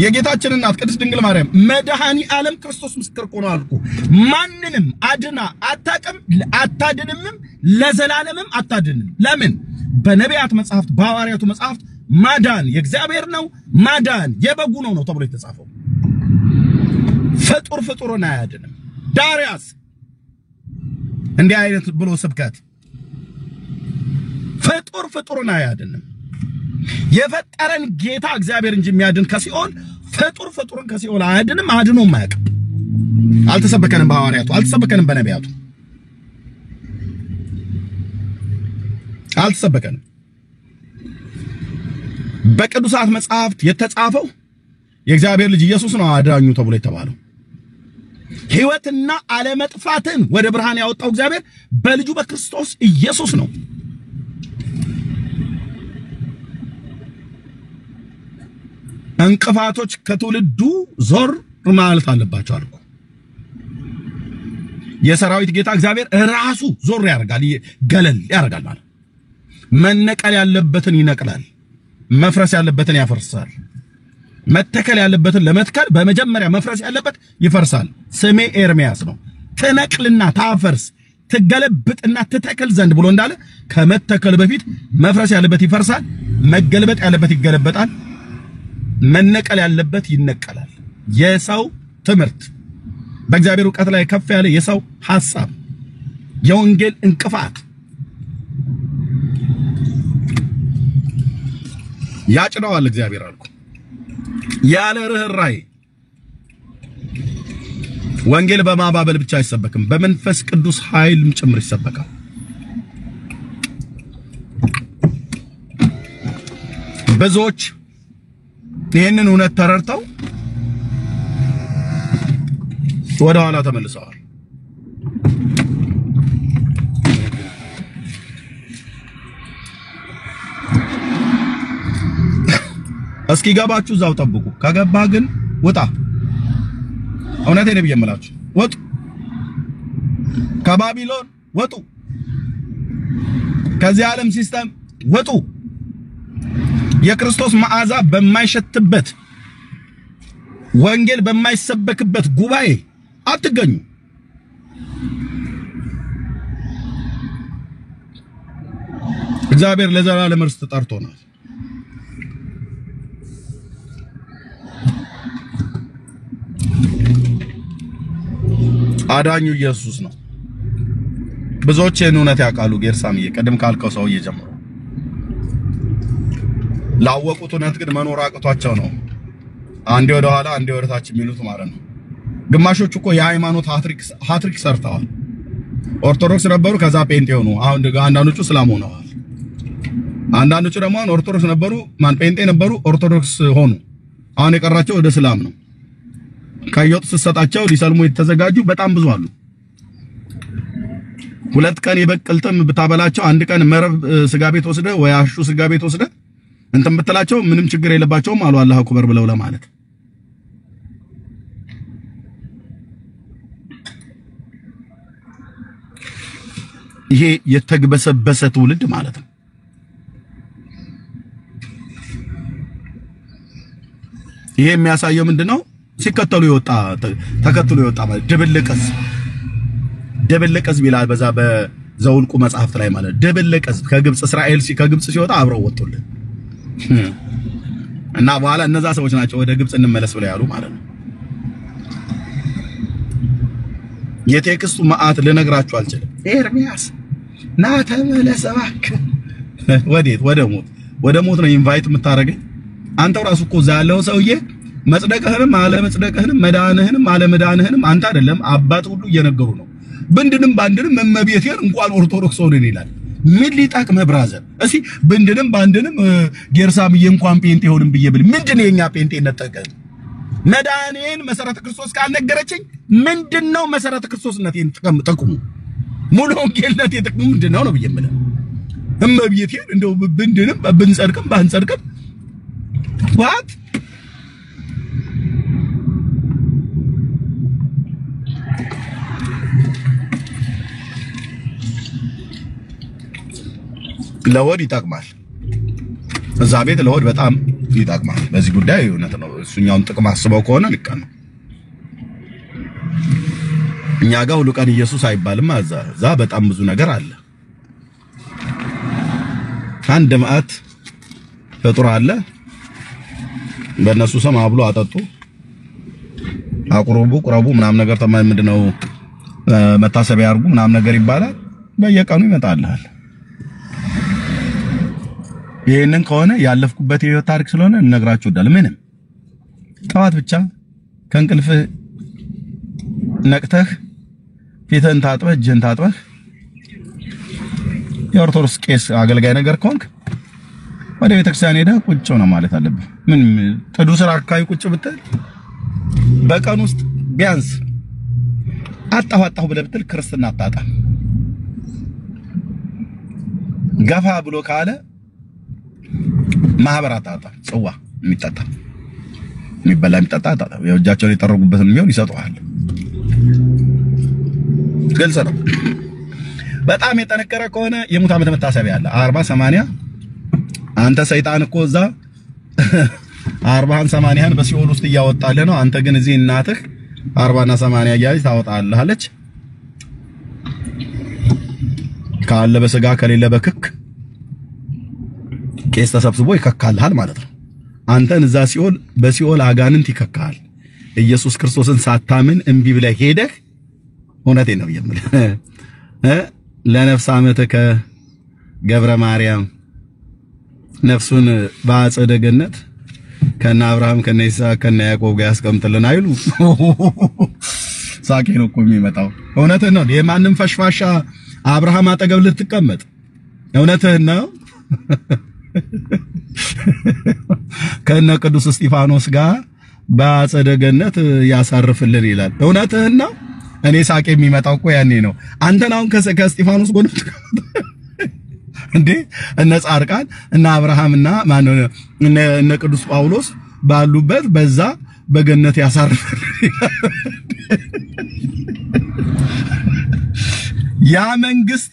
የጌታችን እናት ቅድስት ድንግል ማርያም መድኃኒ ዓለም ክርስቶስ ምስክር ሆኖ አልኩ ማንንም አድና አታቀም አታድንምም ለዘላለምም አታድንም ለምን በነቢያት መጻሕፍት በሐዋርያቱ መጻሕፍት ማዳን የእግዚአብሔር ነው ማዳን የበጉ ነው ተብሎ የተጻፈው ፍጡርን አያድንም ዳርያስ እንዲህ አይነት ብሎ ስብከት ፍጡርን አያድንም የፈጠረን ጌታ እግዚአብሔር እንጂ የሚያድን ከሲኦል ፍጡርን ከሲኦል አያድንም አድኖ ማያቅ አልተሰበከንም በሐዋርያቱ አልተሰበከንም በነቢያቱ አልተሰበከንም በቅዱሳት መጻሕፍት የተጻፈው የእግዚአብሔር ልጅ ኢየሱስ ነው አዳኙ ተብሎ የተባለው ሕይወትና ዓለመጥፋትን ወደ ብርሃን ያወጣው እግዚአብሔር በልጁ በክርስቶስ ኢየሱስ ነው እንቅፋቶች ከትውልዱ ዞር ማለት አለባቸው አልኩ የሰራዊት ጌታ እግዚአብሔር ራሱ ዞር ያርጋል ገለል ያርጋል ማለት መነቀል ያለበትን ይነቅላል መፍረስ ያለበትን ያፈርሳል መተከል ያለበትን ለመትከል በመጀመሪያ መፍረስ ያለበት ይፈርሳል ስሜ ኤርሚያስ ነው ተነቅልና ታፈርስ ትገለብጥና ትተከል ዘንድ ብሎ እንዳለ ከመተከል በፊት መፍረስ ያለበት ይፈርሳል መገለበጥ ያለበት ይገለበጣል መነቀል ያለበት ይነቀላል የሰው ትምርት በእግዚአብሔር ዕውቀት ላይ ከፍ ያለ የሰው ሐሳብ የወንጌል እንቅፋት ያጭነዋል እግዚአብሔር አልኩ ያለ ርህራሄ ወንጌል በማባበል ብቻ አይሰበክም በመንፈስ ቅዱስ ኃይልም ጭምር ይሰበካል ብዙዎች ይሄንን እውነት ተረርተው ወደ ኋላ ተመልሰዋል እስኪ ገባችሁ ዛው ጠብቁ ከገባ ግን ወጣ እውነቴን ነው ብየምላችሁ ወጡ ከባቢሎን ወጡ ከዚህ ዓለም ሲስተም ወጡ የክርስቶስ መዓዛ በማይሸትበት ወንጌል በማይሰበክበት ጉባኤ አትገኙ እግዚአብሔር ለዘላለም ርስት ጠርቶናል አዳኙ ኢየሱስ ነው ብዙዎች የኑነት ያቃሉ ጌርሳምዬ ቀደም ካልከው ሰው እየጀመሩ ላወቁት እውነት ግን መኖር አቅቷቸው ነው አንዴ ወደ ኋላ አንዴ ወደታች የሚሉት ማለት ነው ግማሾቹ እኮ የሃይማኖት ሃትሪክ ሰርተዋል ኦርቶዶክስ ነበሩ ከዛ ጴንጤ ሆኑ አሁን አንዳንዶቹ እስላም ሆነዋል አንዳንዶቹ ደግሞ ኦርቶዶክስ ነበሩ ማን ጴንጤ ነበሩ ኦርቶዶክስ ሆኑ አሁን የቀራቸው ወደ እስላም ነው ካዮት ተሰጣቸው ሊሰልሙ የተዘጋጁ በጣም ብዙ አሉ ሁለት ቀን የበቀልተም ብታበላቸው አንድ ቀን መረብ ስጋ ቤት ወስደ ወይ አሹ ስጋ ቤት ወስደ እንተም ብትላቸው ምንም ችግር የለባቸውም አሉ አላህ አክበር ብለው ለማለት ይሄ የተግበሰበሰ ትውልድ ማለት ነው ይሄ የሚያሳየው ምንድነው ሲከተሉ ይወጣ ተከትሎ ይወጣ ማለት ደበለቀዝ ቢላል በዛ በዘውልቁ መጽሐፍት ላይ ማለት ደበለቀዝ ከግብጽ እስራኤል ከግብጽ ሲወጣ አብረው ወጡልን እና በኋላ እነዛ ሰዎች ናቸው ወደ ግብጽ እንመለስ ብለው ያሉ ማለት ነው የቴክስቱ ማአት ልነግራችሁ አልችልም ኤርሚያስ ና ተመለስ እባክህ ወዴት ወደ ሞት ነው ኢንቫይት የምታረገኝ አንተው ራሱ እኮ ዛለው ሰውዬ መጽደቅህንም አለ መጽደቅህንም መዳንህንም አለ መዳንህንም አንተ አይደለም አባት ሁሉ እየነገሩ ነው ብንድንም ባንድንም መመብየቴን እንኳን ኦርቶዶክስ ሆነን ይላል ምን ሊጣቅ መብራዘር እሺ ብንድንም ባንድንም ጌርሳምዬ እንኳን ጴንጤ ሆንም ብዬብል ምንድነው የኛ ጴንጤነት ጠቀም መዳኔን መሰረተ ክርስቶስ ካልነገረችኝ ምንድነው መሰረተ ክርስቶስነቴን ተቀምጠቁሙ ሙሉ ወንጌልነቴ ተቀምጡ ምንድነው ነው ብዬብል እመብየቴን እንደው ብንድንም ብንጸድቅም ባንጸድቅም what ለሆድ ይጣቅማል እዛ ቤት ለሆድ በጣም ይጣቅማል በዚህ ጉዳይ እውነት ነው እሱኛውን ጥቅም አስበው ከሆነ ልክ ነው እኛ ጋር ሁሉ ቀን ኢየሱስ አይባልም አዛ በጣም ብዙ ነገር አለ አንድ ማአት ፍጡር አለ በእነሱ ስም አብሎ አጠጡ አቁርቡ ቁረቡ ምናም ነገር ተማይ ምንድነው መታሰቢያ ያርጉ ምናም ነገር ይባላል በየቀኑ ይመጣልሃል ይሄንን ከሆነ ያለፍኩበት የህይወት ታሪክ ስለሆነ ልነግራችሁ ወዳለ ምንም ጠዋት ብቻ ከእንቅልፍ ነቅተህ ፊትህን ታጥበህ እጅህን ታጥበህ የኦርቶዶክስ ቄስ አገልጋይ ነገር ኮንክ ወደ ቤተክርስቲያን ሄደህ ቁጭ ነው ማለት አለብህ ምን ጥዱ ስራ አካይ ቁጭ ብትል በቀን ውስጥ ቢያንስ አጣው ብለህ ብትል ክርስትና አጣጣ ገፋ ብሎ ካለ ማህበራት አጣ ጽዋ የሚጠጣ የሚበላ የሚጠጣ አጣ የወጃቸውን የጠረጉበትን የሚሆን ይሰጡሃል ግልጽ ነው በጣም የጠነከረ ከሆነ የሙት ዓመት መታሰቢያ አለ 40 80 አንተ ሰይጣን እኮ እዛ 40 80 በሲኦል ውስጥ ያወጣልህ ነው አንተ ግን እዚህ እናትህ 40 እና 80 ያያዝ ታወጣለች ካለ በስጋ ከሌለ በክክ ቄስ ተሰብስቦ ይከካልሃል ማለት ነው አንተን እዛ ሲኦል በሲኦል አጋንንት ይከካል ኢየሱስ ክርስቶስን ሳታምን እንቢ ብለህ ሄደህ ሆነቴ ነው የምልህ ለነፍስ አመተከ ገብረ ማርያም ነፍሱን በአጸደ ገነት ከነ አብርሃም ከነ ይስሐቅ ከነ ያዕቆብ ጋር ያስቀምጥልን አይሉ ሳቄ ነው እኮ የሚመጣው እውነትህ ነው የማንም ፈሽፋሻ አብርሃም አጠገብ ልትቀመጥ እውነትህ ነው ከነ ቅዱስ እስጢፋኖስ ጋር በአጸደ ገነት ያሳርፍልን ይላል እውነትህ ነው እኔ ሳቄ የሚመጣው እኮ ያኔ ነው አንተን አሁን ከእስጢፋኖስ ጎን እንዴ እነ ጻድቃን እና አብርሃምና ማን ነው እነ ቅዱስ ጳውሎስ ባሉበት በዛ በገነት ያሳርፍልን ያ መንግስት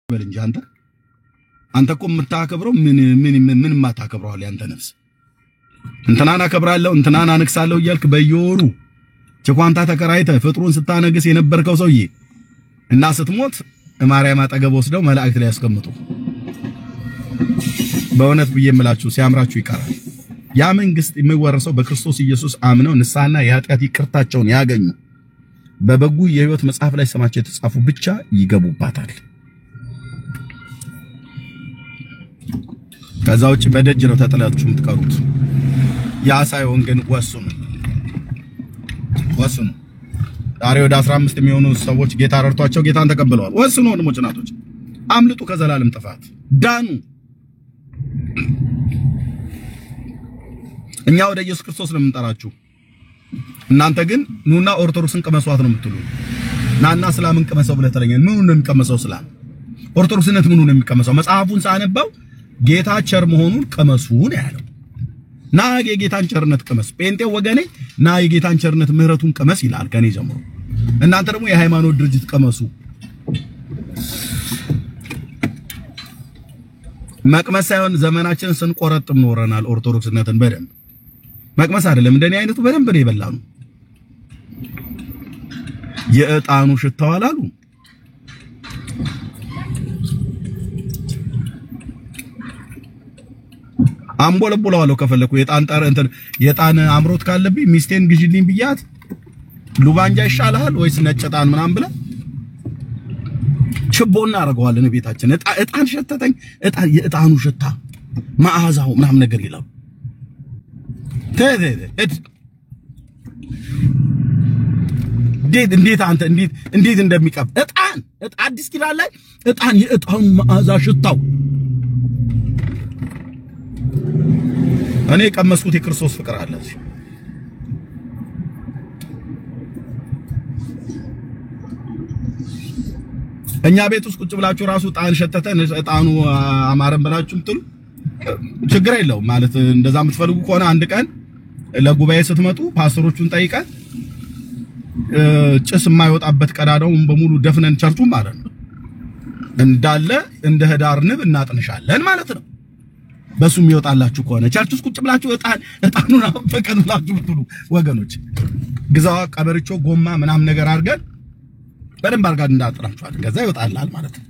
በልንጂ አንተ እኮ የምታከብረው ምን ማታከብረዋል ያንተ ነፍስ እንትናና አከብራለሁ እንትናና አንክሳለሁ እያልክ በየወሩ ቸኳንታ ተከራይተ ፍጥሩን ስታነግስ የነበርከው ሰውዬ እና ስትሞት ማርያም አጠገብ ወስደው መላእክት ላይ ያስቀምጡ በእውነት ብዬምላችሁ ሲያምራችሁ ይቀራል ያ መንግስት የሚወረሰው በክርስቶስ ኢየሱስ አምነው ንስሐና የኃጢአት ይቅርታቸውን ያገኙ በበጉ የህይወት መጽሐፍ ላይ ስማቸው የተጻፉ ብቻ ይገቡባታል ከዛው በደጅ ነው ተጥላችሁ የምትቀሩት ያ ሳይሆን ግን ወስኑ ዛሬ ወደ 15 የሚሆኑ ሰዎች ጌታ ረድቷቸው ጌታን ተቀበለዋል ወስኑ ወንድሞች እናቶች አምልጡ ከዘላለም ጥፋት ዳኑ እኛ ወደ ኢየሱስ ክርስቶስ ነው የምንጠራችሁ እናንተ ግን ኑና ኦርቶዶክስን ቀመሷት ነው የምትሉ ናና እስላምን ቀመሰው ብለ ተለኛ ምኑን ነው የሚቀመሰው እስላም ኦርቶዶክስነት ምኑን ነው የሚቀመሰው መጽሐፉን ሳነበው ጌታ ቸር መሆኑን ቀመሱ ነው ያለው ና የጌታን ቸርነት ቀመስ ጴንጤው ወገኔ ና የጌታን ቸርነት ምህረቱን ቀመስ ይላል ከኔ ጀምሮ እናንተ ደግሞ የሃይማኖት ድርጅት ቀመሱ መቅመስ ሳይሆን ዘመናችን ስንቆረጥም ኖረናል ኦርቶዶክስነትን በደንብ መቅመስ አይደለም እንደኔ አይነቱ በደንብ ነው የበላኑ የእጣኑ ሽታው አላሉ አምቦለቦላው ከፈለኩ የጣን ጣር እንትን የጣን አምሮት ካለብኝ ሚስቴን ግዢልኝ ብያት ሉባንጃ ይሻላል ወይስ ነጭጣን ምናም ብለ ችቦና አረጋዋለን ቤታችን እጣን ሸተተኝ የእጣኑ ሽታ ማዓዛው ምናም ነገር ይላል እንዴት አንተ እንዴት እንደሚቀፍ እጣን አዲስ ኪዳን ላይ እጣን የእጣኑ ማዓዛ ሽታው እኔ ቀመስኩት የክርስቶስ ፍቅር አለ እኛ ቤት ውስጥ ቁጭ ብላችሁ ራሱ ጣን ሸተተን እጣኑ አማረን ብላችሁ ምትሉ ችግር የለውም ማለት እንደዛ የምትፈልጉ ከሆነ አንድ ቀን ለጉባኤ ስትመጡ ፓስተሮቹን ጠይቀን ጭስ የማይወጣበት ቀዳዳውን በሙሉ ደፍነን ቸርቹ ማለት ነው እንዳለ እንደ ህዳር ንብ እናጥንሻለን ማለት ነው። በሱም ይወጣላችሁ ከሆነ ቸርቹ ቁጭ ብላችሁ እጣኑን አፈቀን ብላችሁ ብትሉ ወገኖች ግዛዋ ቀበርቾ ጎማ ምናም ነገር አድርገን በደንብ አድርገን እንዳጥናችኋል ከዛ ይወጣላል ማለት ነው።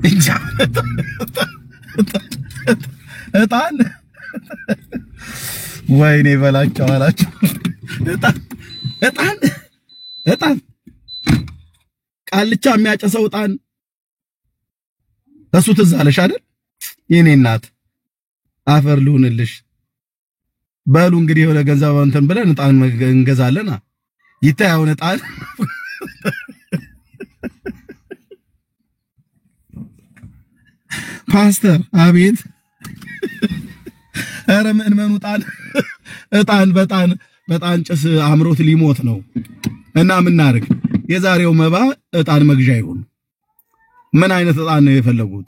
እንጃ እጣን ወይኔ በላቸው አላችሁ እጣን ቃልቻ የሚያጨሰው እጣን እሱ ትዝ አለሽ አይደል? የኔ እናት አፈር ልሁንልሽ በሉ እንግዲህ የሆነ ገንዘብ እንትን ብለን እጣን እንገዛለና ይታያውን እጣን ፓስተር አቤት አረ ምንመኑ እጣን ጭስ አምሮት ሊሞት ነው እና ምን እናርግ የዛሬው መባ እጣን መግዣ ይሁን ምን አይነት እጣን ነው የፈለጉት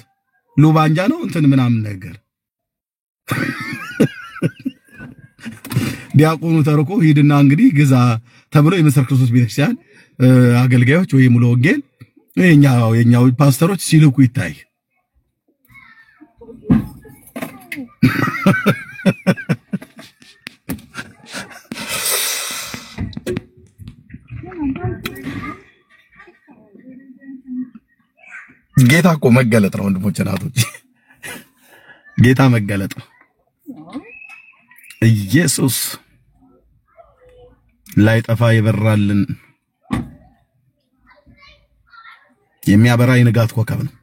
ሉባንጃ ነው እንትን ምናምን ነገር ዲያቆኑ ተርኮ ሂድና እንግዲህ ግዛ ተብሎ የመሰረ ክርስቶስ ቤተክርስቲያን አገልጋዮች ወይ ሙሉ ወንጌል የኛው ፓስተሮች ሲልኩ ይታይ ጌታ እኮ መገለጥ ነው ወንድሞች እናቶች ጌታ መገለጥ ነው ኢየሱስ ላይ ጠፋ ይበራልን የሚያበራ የንጋት ኮከብ ነው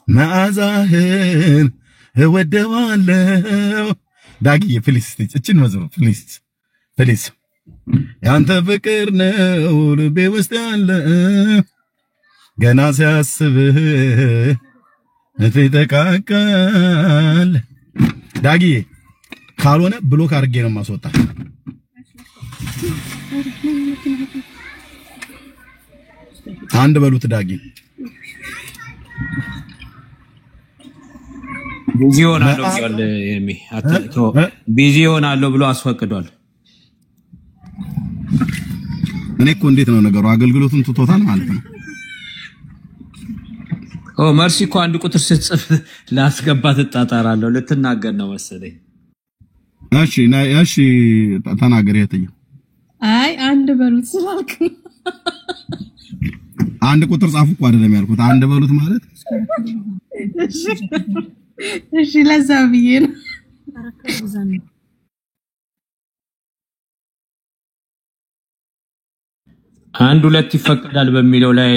መዓዛህን እወደዋለሁ ዳጊ ፕሊስ እቺን መዝሙር ፕሊስ ያንተ ፍቅር ነው ልቤ ውስጥ ያለ ገና ሲያስብህ እትተካካል ዳጊ ካልሆነ ብሎክ አድርጌ ነው ማስወጣ አንድ በሉት ዳጊ ቢዚ ሆናለሁ ብሏል ኤርሚ አጥቶ ቢዚ ሆናለሁ ብሎ አስፈቅዷል እኔ እኮ እንዴት ነው ነገሩ አገልግሎቱን ትቶታል ማለት ነው መርሲ እኮ አንድ ቁጥር ስትጽፍ ላስገባት ተጣጣራለሁ ልትናገር ነው መሰለኝ እሺ ተናገር የትኝ አይ አንድ በሉት ስላልክ አንድ ቁጥር ጻፉ እኮ አይደለም ያልኩት አንድ በሉት ማለት እሺ ለዛ ብዬ ነው አንድ ሁለት ይፈቀዳል በሚለው ላይ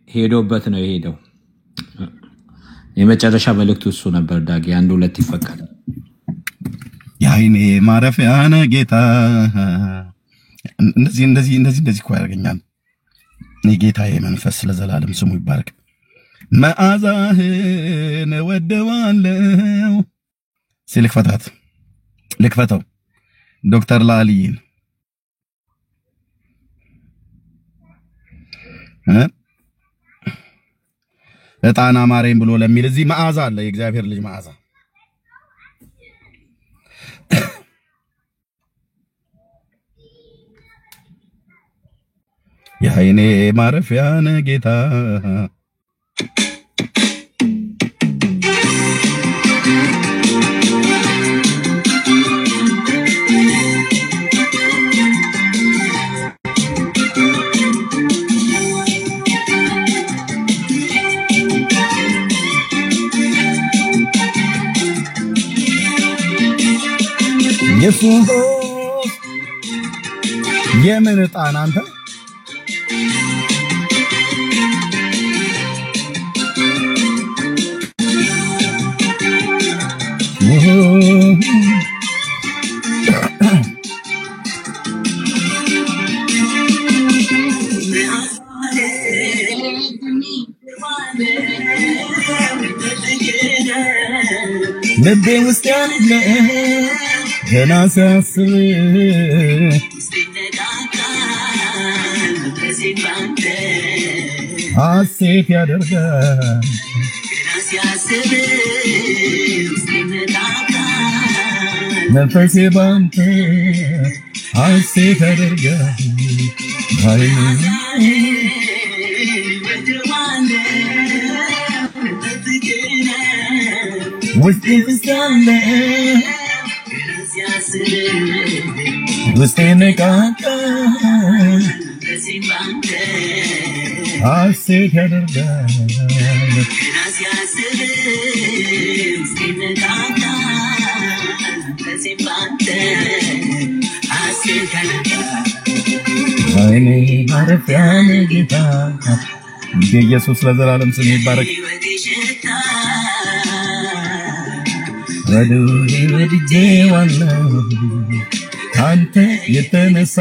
ሄዶበት ነው የሄደው የመጨረሻ መልእክቱ እሱ ነበር ዳጊ አንድ ሁለት ይፈቀዳል ያይኔ ማረፊያ ነህ ጌታ እንደዚህ እኮ ያደርገኛል የጌታዬ መንፈስ ለዘላለም ስሙ ይባረክ መዓዛህን እወደዋለሁ ልክፈተው ዶክተር ላሊን እጣን አማረኝ ብሎ ለሚል እዚህ መዓዛ አለ የእግዚአብሔር ልጅ መዓዛ ያይኔ ማረፊያ ነህ ጌታ ኢየሱስ የምን እጣን አንተ ልቤ ውስጥ ያለ ገና ሲያስብ ሐሴት ያደርጋል መንፈሴ ባንተ ሐሴት ያደርጋል ውስጤ ፍስታለ ውስጤ ነቃቃ ሐሴት ያደርጋል አይኔ ማረፊያ ጌታ ኢየሱስ ለዘላለም ስም ይባረክ ወድጄ ዋለው ካንተ የተነሳ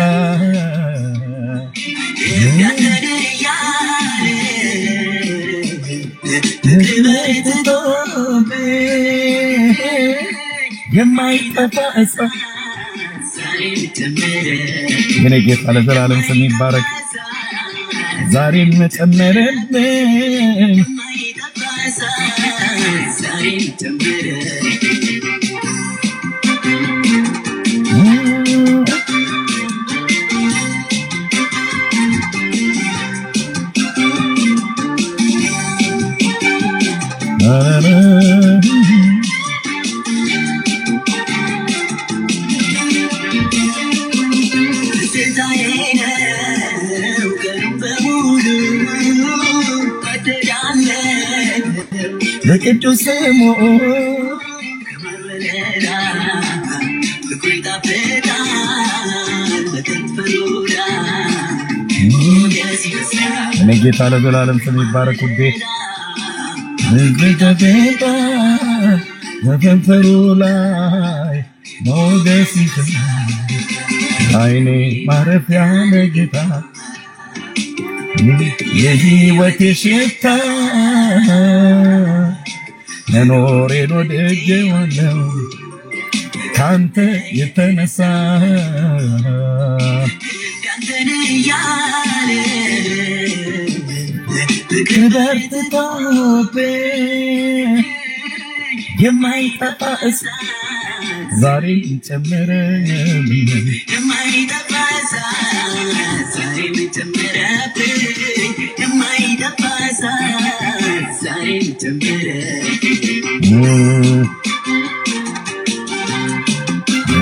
የማይጠፋ እሳት የኔ ጌታ ለዘላለም ስም ይባረክ ዛሬም መጨመረብን ለቅዱስ ስሙ እኔ ጌታ ለዘላለም ስም ይባረክ ውዴ ዝግጅታ በከንፈሩ ላይ ሞገስ አይኔ ማረፊያ ለጌታ የህይወቴ ሽታ መኖሬን ወድጄዋለሁ ካንተ የተነሳ በርትቶብኝ የማይጠፋ እሳት ዛሬ ጨመረብኝ የማይጠፋ እሳት ዛሬ ጨመረብኝ የማይጠፋ እሳት ዛሬ ጨመረብኝ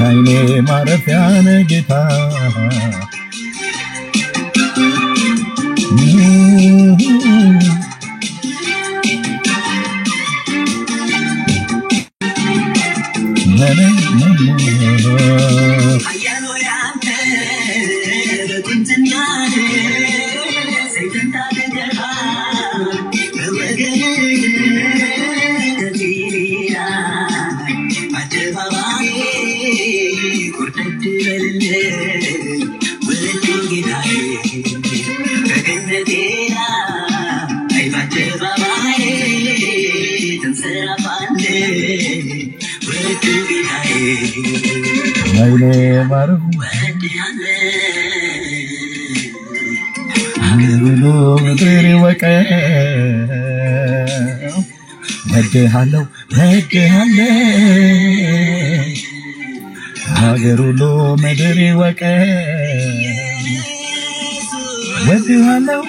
አይኔ ማረፊያ ነህ ጌታ አይኔ ማረፍ አንብሎ ምድር ወቀው ወድሃለሁ ሀገር ሁሉ ምድር ወቀው ወድሃለሁ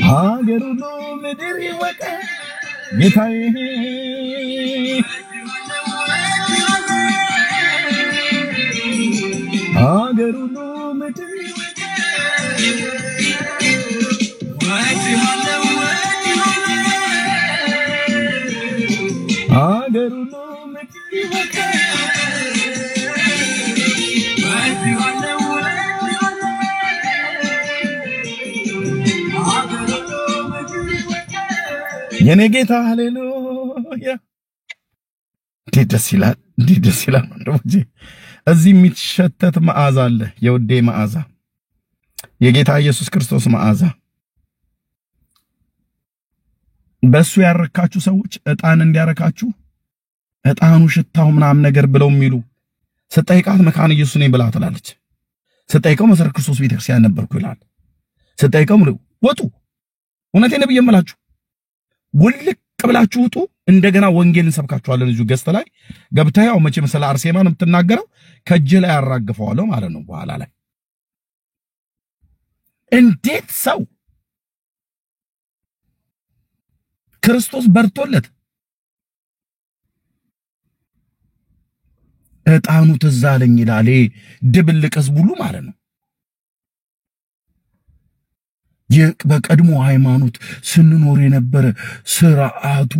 ሀገር ሁሉ ምድር ወቀው ጌታዬ ሀገር ሁሉ ምድር ሀገር ሁሉ የኔ ጌታ ሃሌሉያ እንዴት ደስ ይላል ወንድሞቼ እዚህ የሚሸተት መዓዛ አለ የውዴ መዓዛ የጌታ ኢየሱስ ክርስቶስ መዓዛ በሱ ያረካችሁ ሰዎች እጣን እንዲያረካችሁ እጣኑ ሽታው ምናም ነገር ብለው የሚሉ ስጠይቃት መካነ ኢየሱስ ነኝ ብላ ትላለች ስጠይቀው መሰረት ክርስቶስ ቤተክርስቲያን ነበርኩ ይላል። ስጠይቀው ወጡ እውነቴን ነው ብየምላችሁ ውልቅ ብላችሁ ውጡ። እንደገና ወንጌልን ሰብካችኋለን። ልጁ ገስተ ላይ ገብተህ ያው መቼ መሰለ አርሴማን የምትናገረው ከእጅ ላይ ያራግፈዋለሁ ማለት ነው። በኋላ ላይ እንዴት ሰው ክርስቶስ በርቶለት እጣኑ ተዛለኝ ይላል። ድብልቅ ህዝብ ሁሉ ማለት ነው። በቀድሞ ሃይማኖት ስንኖር የነበረ ስርዓቱ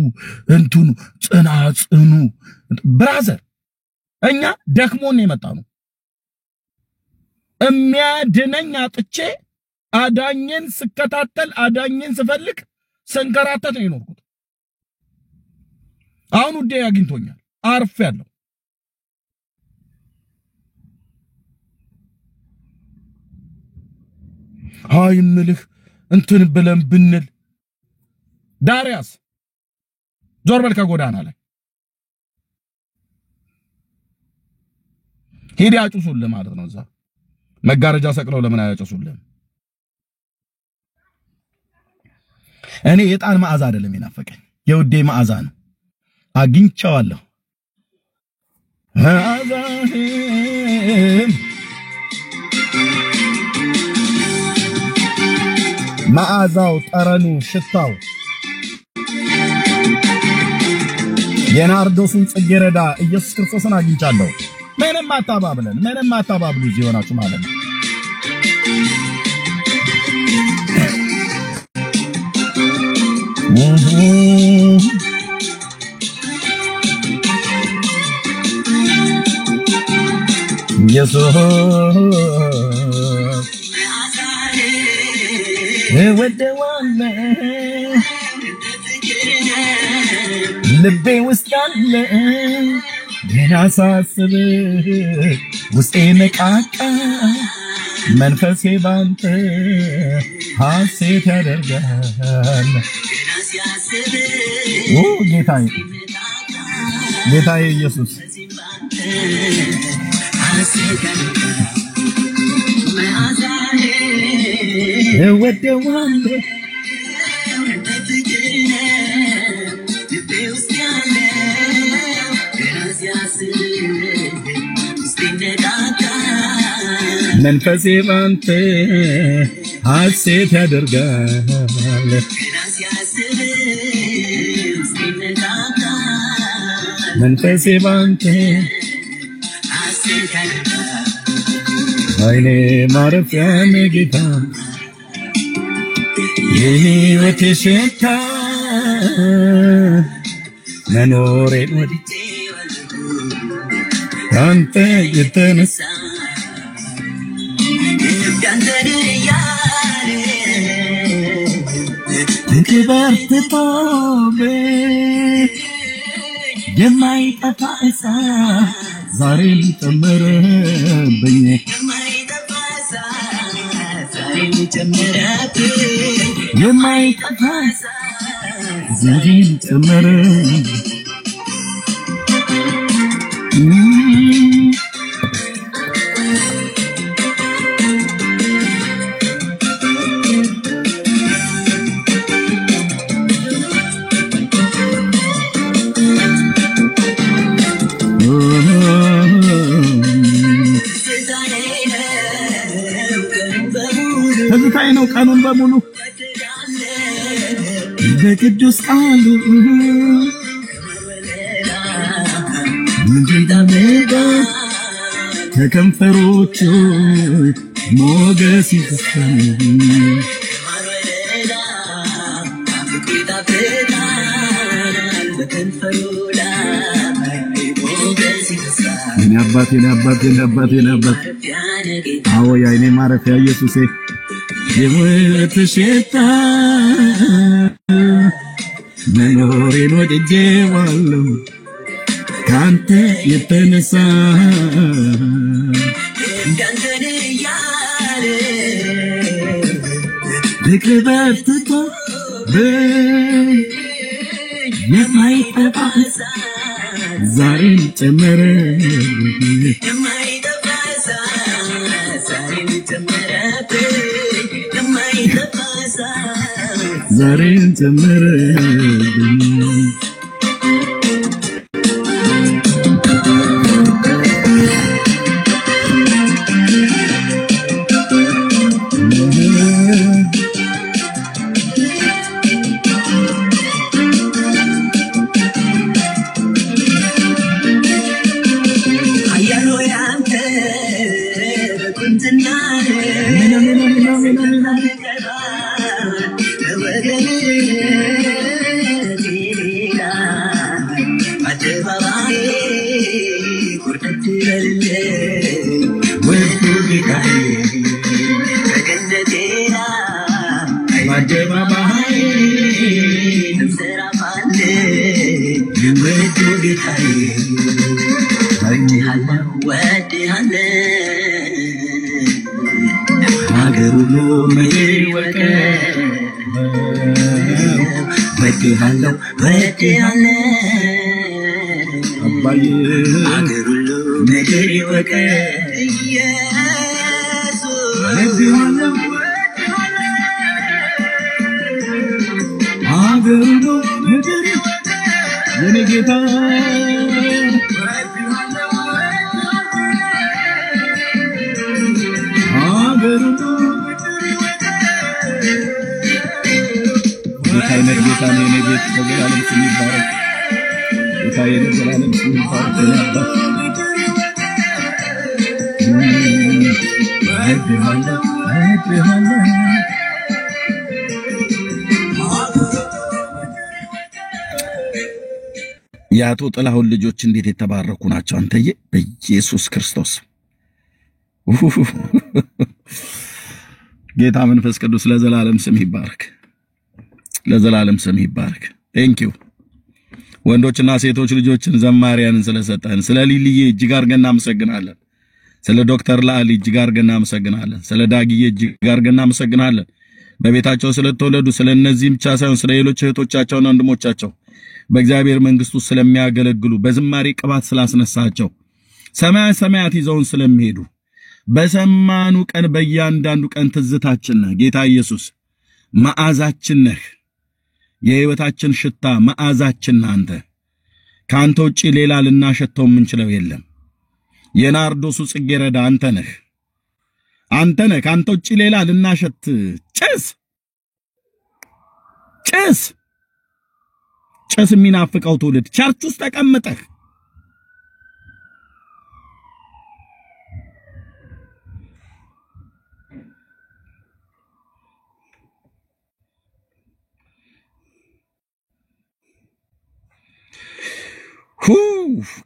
እንትኑ ጽናጽኑ ብራዘር እኛ ደክሞን የመጣነው የሚያድነኝ አጥቼ አዳኝን ስከታተል አዳኝን ስፈልግ ሰንከራተት ነው የኖርኩት። አሁን ውዴ አግኝቶኛል አርፌያለሁ። ሃይ ምልህ እንትን ብለን ብንል ዳሪያስ ዞር በል ከጎዳና ላይ ሄዲ አጭሱልህ ማለት ነው። እዛ መጋረጃ ሰቅለው ለምን አያጭሱልህ? እኔ የጣን መዓዛ አይደለም የናፈቀኝ የውዴ መዓዛ ነው። አግኝቻለሁ መዓዛህን መዓዛው ጠረኑ ሽታው የናርዶስን ጽጌረዳ ኢየሱስ ክርስቶስን አግኝቻለሁ። ምንም አታባብሉ እዚህ ሆናችሁ ማለት ነው። ኢየሱስ ወደዋለሁ ልቤ ውስጥ ያለ የናሳስብ ውስጤ ነቃቃ መንፈሴ ባንተ ሐሴት ያደርጋል። ጌታዬ ኢየሱስ ወደዋለሁ መንፈሴ ባንተ ሐሴት ያደርጋል። መንፈሴ ባንተ አይኔ ማረፊያ ጌታ የሕይወቴ ሽታ መኖሬን ወድጄ ካንተ የተነሳ ትበርትቶብ የማይጠፋ እሳት ዛሬ ሊጨምርብኝ የማይጠፋ ዛሬ ሊጨምርብኝ ትዝታዬ ነው ቀኑን በሙሉ በቅዱስ ቃሉ ምንድነው ከከንፈሮቹ ሞገስ ይፈሳል። እኔ አባቴ አዎ ያይኔ ማረፊያ ኢየሱሴ የሕይወት ሽታ መኖሬን ወድጄዋለሁ ካንተ የተነሳ ፍቅር በርትቶ የማይጠፋ ዛሬም ጨመረ ዛሬን ጀመረብኝ ያቶ ጥላሁን ልጆች እንዴት የተባረኩ ናቸው አንተዬ በኢየሱስ ክርስቶስ ጌታ መንፈስ ቅዱስ ለዘላለም ስም ይባረክ ለዘላለም ስም ይባረክ ቴንክ ዩ ወንዶችና ሴቶች ልጆችን ዘማሪያንን ስለሰጠን ስለ ሊሊዬ እጅግ አድርገን እናመሰግናለን ስለ ዶክተር ላሊ እጅግ አድርገን እናመሰግናለን ስለ ዳግዬ እጅግ አድርገን እናመሰግናለን በቤታቸው ስለተወለዱ ስለነዚህም ብቻ ሳይሆን ስለ ሌሎች እህቶቻቸውና ወንድሞቻቸው በእግዚአብሔር መንግስት ውስጥ ስለሚያገለግሉ በዝማሬ ቅባት ስላስነሳቸው ሰማያት ይዘውን ስለሚሄዱ በሰማኑ ቀን በእያንዳንዱ ቀን ትዝታችን ነህ ጌታ ኢየሱስ መዓዛችን ነህ የህይወታችን ሽታ መዓዛችን አንተ ካንተ ውጪ ሌላ ልናሸተው የምንችለው የለም የናርዶሱ ጽጌረዳ አንተ ነህ ካንተ ውጪ ሌላ ልናሸት ጭስ የሚናፍቀው ትውልድ ቸርች ውስጥ ተቀምጠህ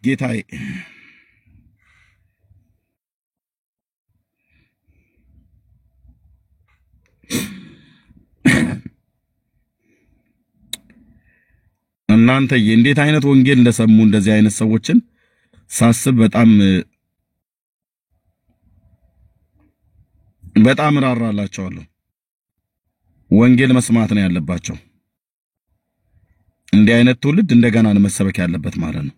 ጌታዬ እናንተ እንዴት አይነት ወንጌል እንደሰሙ እንደዚህ አይነት ሰዎችን ሳስብ በጣም ራራላቸዋለሁ ወንጌል መስማት ነው ያለባቸው እንዲህ አይነት ትውልድ እንደገና ነው መሰበክ ያለበት ማለት ነው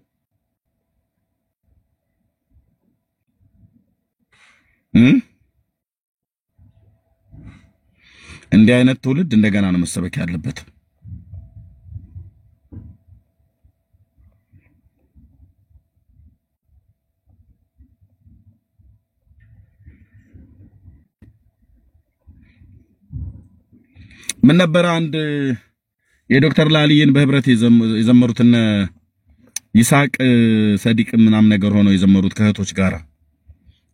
እንዲህ አይነት ትውልድ እንደገና ነው መሰበክ ያለበት ምን ነበር አንድ የዶክተር ላሊን በህብረት የዘመሩትና ይስሐቅ ሰዲቅ ምናም ነገር ሆነው የዘመሩት ከህቶች ጋራ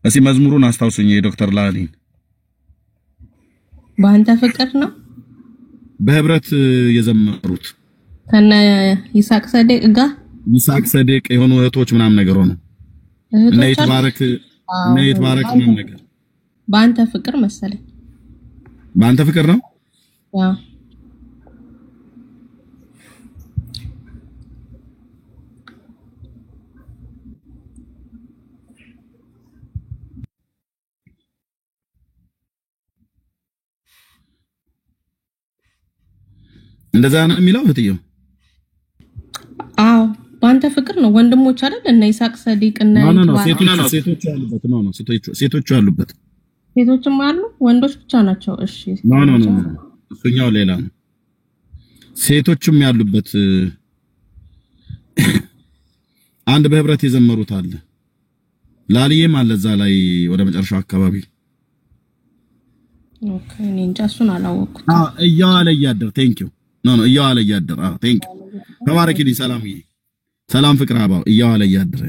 እስኪ መዝሙሩን አስታውሱኝ የዶክተር ላሊን በአንተ ፍቅር ነው በህብረት የዘመሩት ከነ ይስሐቅ ሰዲቅ የሆኑ እህቶች ምናም ነገር ሆነው እና የተባረክ ምናም ነገር በአንተ ፍቅር መሰለኝ በአንተ ፍቅር ነው ያው እንደዛ ነው የሚለው እህትየው አዎ በአንተ ፍቅር ነው ወንድሞች አይደል እና ይስሐቅ ሰዲቅ እና ሴቶች ያሉበት ሴቶች ያሉበት ሴቶችም አሉ ወንዶች ብቻ ናቸው እሺ ኖ እሱኛው ሌላ ነው ሴቶችም ያሉበት አንድ በህብረት የዘመሩት አለ ላሊየም አለ እዛ ላይ ወደ መጨረሻው አካባቢ ኦኬ እንጃሱን አላወቅኩት እያዋለ ያደር ቴንክ ዩ ኖ እያዋለ ያደር ቴንክ ዩ ተባረክልኝ ሰላምዬ ሰላም ፍቅር አባው እያዋለ ያደር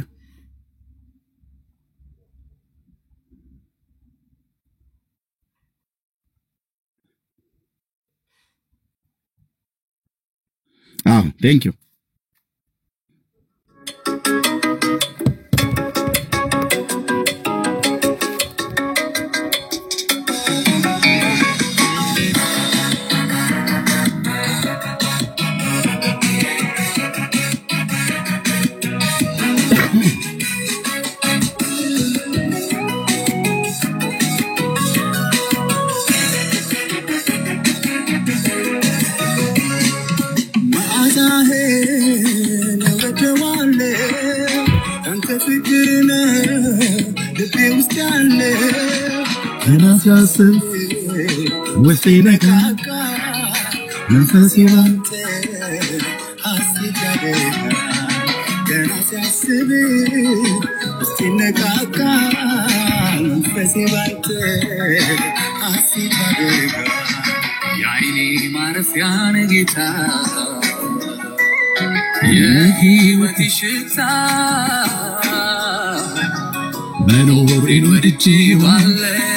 thank you وسيلك منفسي وانت حسيت عليك كان سيحسبي وسيلك منفسي وانت حسيت عليك يا عيني ما عرف يعني جيتا يا هيوتي شتا منورين ودجي والله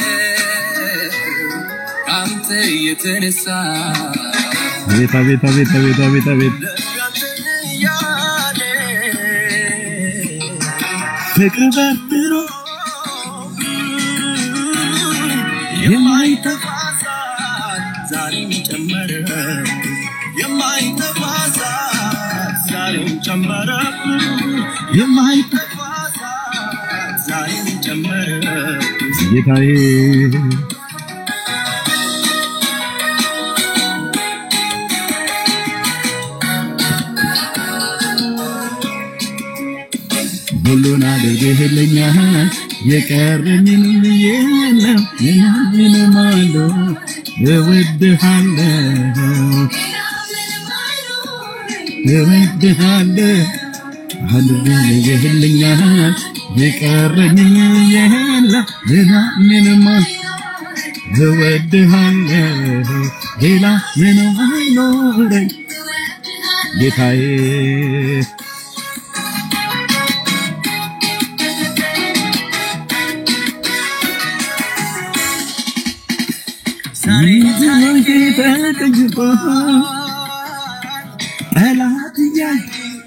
يتنسى بيتا فكر بردرو يمايتفاسات زاري مجمر يمايتفاسات زاري مجمر يمايتفاسات زاري مجمر يتاي ሁሉን አድርገህልኛል የቀረኝን የለም የምን ማሎ እወድሃለሁ አድርገህልኛል የቀረኝን የለም የምን ማሎ እወድሃለሁ ሌላ ምንም አይኖረኝ ጌታዬ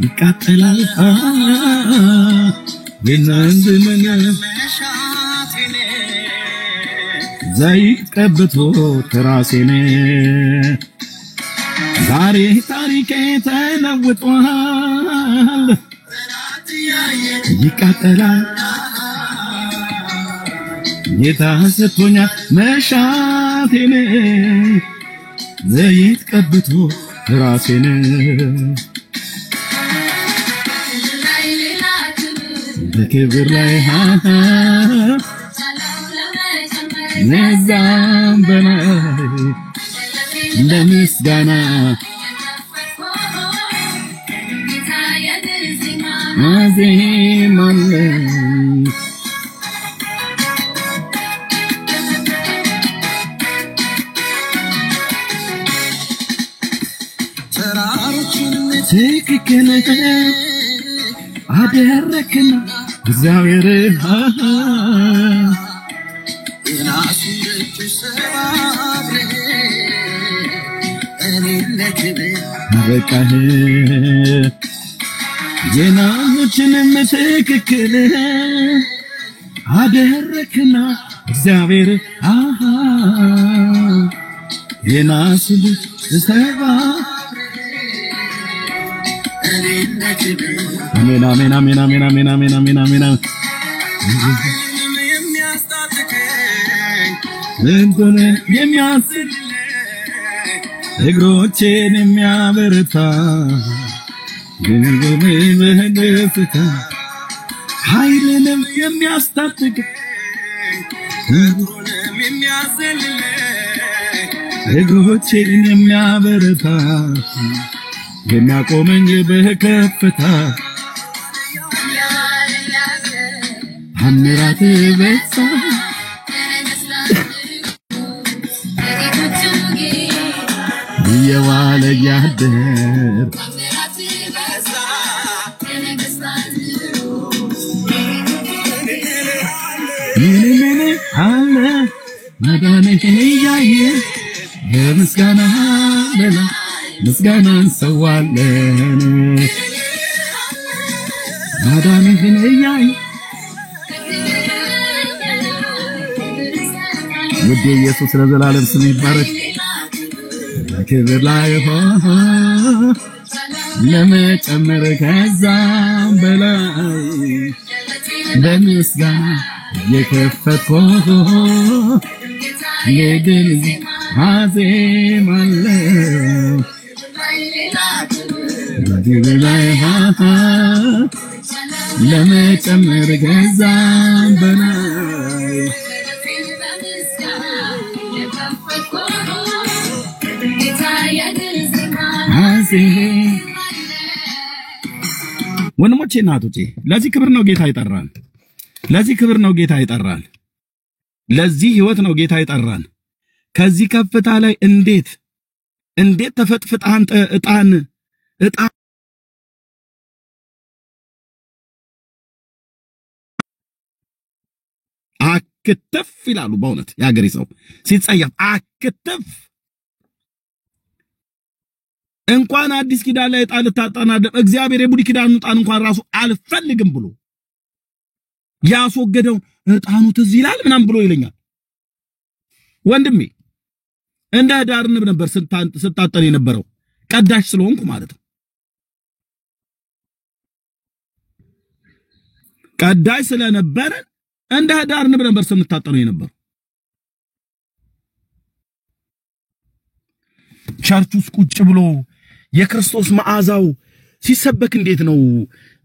ይቃጠላል የናንድ መንገድ ዘይት ቀብቶ ትራሴን ዛሬ ታሪኬ ተለውጧል ይቃጠላል የታሰቶኛል መሻቴን ዘይት ቀብቶ ራሴን በክብር ላይ ነዛም በላይ ለምስጋና አዜማለሁ ትክክል አደረክና እግዚአብሔር በቃህ ዜናዎችንም ትክክል አደረክና እግዚአብሔር የናስል ሰባ አሜን አሜን አሜን አሜን አሜን አሜን አሜን አሜን እንትን የሚያስል እግሮቼን የሚያበረታ ግንጉም በህልፍታ ኃይልንም የሚያስታጥቅ እግሮንም እግሮቼን የሚያበረታ የሚያቆመኝ በከፍታ አምራት በዛ የዋለ ያደር ምን አለ መዳኔ ያየ በምስጋና በላ ምስጋናን ሰዋለን መዳኔ ያየ ውድ ኢየሱስ ለዘላለም ስም ይባረክ ክብር ላይ ለመጨመር ከዛም በላይ በምስጋና የከፈትኩ የድል አዜማለሁ ክብር ላይ ለመጨመር ከዛም በላይ ወንድሞቼ እናቶቼ ለዚህ ክብር ነው ጌታ ይጠራል። ለዚህ ክብር ነው ጌታ ይጠራል። ለዚህ ህይወት ነው ጌታ ይጠራል። ከዚህ ከፍታ ላይ እንዴት ተፈጥፍጣ አንተ እጣን አክተፍ ይላሉ። በእውነት ያገሬ ሰው ሲጸየፍ አክተፍ እንኳን አዲስ ኪዳን ላይ እጣን ልታጣና እግዚአብሔር የብሉይ ኪዳን እጣን እንኳን ራሱ አልፈልግም ብሎ ያስወገደው እጣኑ ትዝ ይላል ምናምን ብሎ ይለኛል። ወንድሜ እንደ ዳር ንብ ነበር ስታጠን የነበረው ቀዳሽ ስለሆንኩ ማለት ነው። ቀዳሽ ስለነበረ እንደ ዳር ንብ ነበር ስንታጠነው የነበረው። ቸርች ውስጥ ቁጭ ብሎ የክርስቶስ መዓዛው ሲሰበክ እንዴት ነው?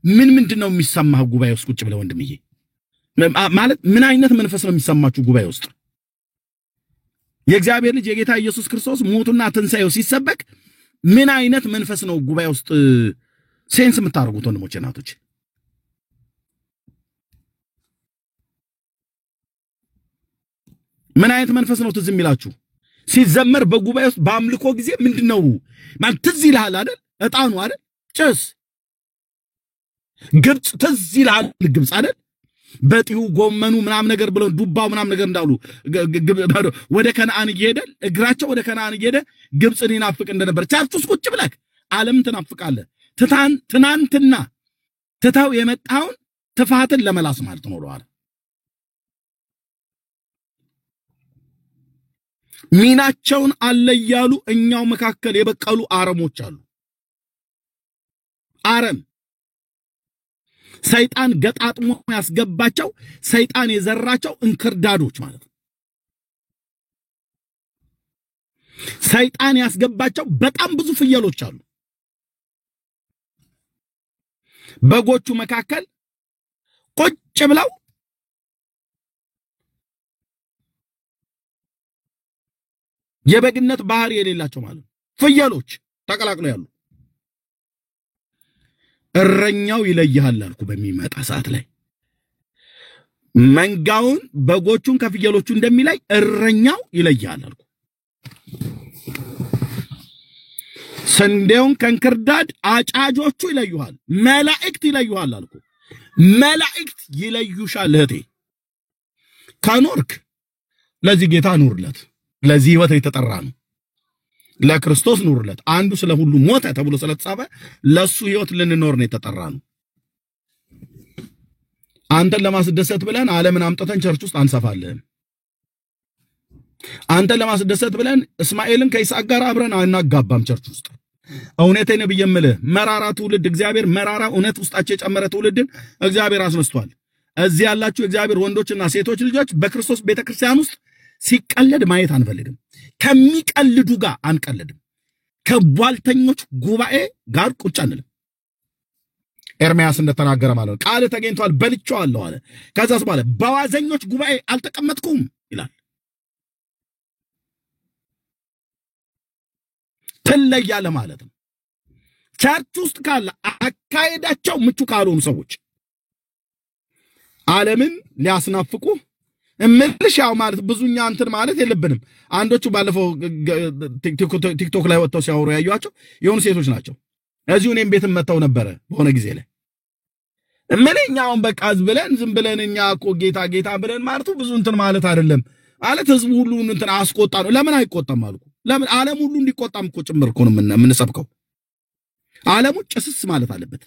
ምንድነው የሚሰማው ጉባኤ ውስጥ ቁጭ ብለ ወንድምዬ? ማለት ምን አይነት መንፈስ ነው የሚሰማችሁ ጉባኤ ውስጥ? የእግዚአብሔር ልጅ የጌታ ኢየሱስ ክርስቶስ ሞቱና ትንሳኤው ሲሰበክ ምን አይነት መንፈስ ነው ጉባኤ ውስጥ ሴንስ የምታደርጉት ወንድሞቼ እናቶች? ምን አይነት መንፈስ ነው ትዝ የሚላችሁ? ሲዘመር በጉባኤ ውስጥ በአምልኮ ጊዜ ምንድነው ማለት ትዝ ይልሃል አይደል? እጣኑ አይደል? ጭስ ግብጽ ትዝ ይልሃል? ግብጽ አይደል? በጢሁ ጎመኑ ምናምን ነገር ብለው ዱባው ምናምን ነገር እንዳሉ ወደ ከነዓን እየሄደ እግራቸው ወደ ከነዓን እየሄደ ግብጽን ይናፍቅ እንደነበር ቸርች ውስጥ ቁጭ ብለህ ዓለም ትናፍቃለህ። ትናንትና ትታው የመጣውን ትፋትን ለመላስ ማለት ነው ወለዋል። ሚናቸውን አለያሉ እኛው መካከል የበቀሉ አረሞች አሉ። አረም ሰይጣን ገጣጥሞ ያስገባቸው ሰይጣን የዘራቸው እንክርዳዶች ማለት ነው። ሰይጣን ያስገባቸው በጣም ብዙ ፍየሎች አሉ። በጎቹ መካከል ቁጭ ብለው የበግነት ባህሪ የሌላቸው ማለት ፍየሎች ተቀላቅለው ያሉ። እረኛው ይለያል አልኩ። በሚመጣ ሰዓት ላይ መንጋውን በጎቹን ከፍየሎቹ እንደሚለይ እረኛው ይለያል አልኩ። ስንዴውን ከእንክርዳድ አጫጆቹ ይለዩሃል፣ መላእክት ይለዩሃል አልኩ። መላእክት ይለዩሻል እህቴ። ከኖርክ ለዚህ ጌታ ኑርለት። ለዚህ ህይወት የተጠራ ነው። ለክርስቶስ ኑርለት። አንዱ ስለ ሁሉ ሞተ ተብሎ ስለተጻፈ ለሱ ህይወት ልንኖር ነው የተጠራ ነው። አንተን ለማስደሰት ብለን ዓለምን አምጥተን ቸርች ውስጥ አንሰፋለን። አንተን ለማስደሰት ብለን እስማኤልን ከይስሐቅ ጋር አብረን አናጋባም ቸርች ውስጥ። እውነቴን ብየምልህ መራራ ትውልድ እግዚአብሔር መራራ እውነት ውስጣቸው የጨመረ ትውልድን እግዚአብሔር አስነስቷል። እዚህ ያላችሁ እግዚአብሔር ወንዶችና ሴቶች ልጆች በክርስቶስ ቤተክርስቲያን ውስጥ ሲቀለድ ማየት አንፈልግም። ከሚቀልዱ ጋር አንቀልድም። ከቧልተኞች ጉባኤ ጋር ቁጭ አንልም። ኤርምያስ እንደተናገረ ማለት ነው። ቃል ተገኝቷል በልቼዋለሁ አለ። ከዛስ በኋላ በዋዘኞች ጉባኤ አልተቀመጥኩም ይላል። ትለያለህ ማለት ነው። ቸርች ውስጥ ካለ አካሄዳቸው ምቹ ካልሆኑ ሰዎች ዓለምን ሊያስናፍቁ እምልሽ ያው ማለት ብዙኛ እንትን ማለት የለብንም። አንዶቹ ባለፈው ቲክቶክ ላይ ወጥተው ሲያወሩ ያዩዋቸው የሆኑ ሴቶች ናቸው። እዚሁ እኔም ቤትም መተው ነበር በሆነ ጊዜ ላይ እምለኛውን በቃ ዝም ብለን እኛ እኮ ጌታ ብለን ማለቱ ብዙ እንትን ማለት አይደለም ማለት ህዝቡ ሁሉ እንትን አስቆጣ ነው። ለምን አይቆጣም አልኩ። ለምን ዓለም ሁሉ እንዲቆጣም እኮ ጭምር እኮ ነው የምንሰብከው። ዓለሙ ጭስስ ማለት አለበት፣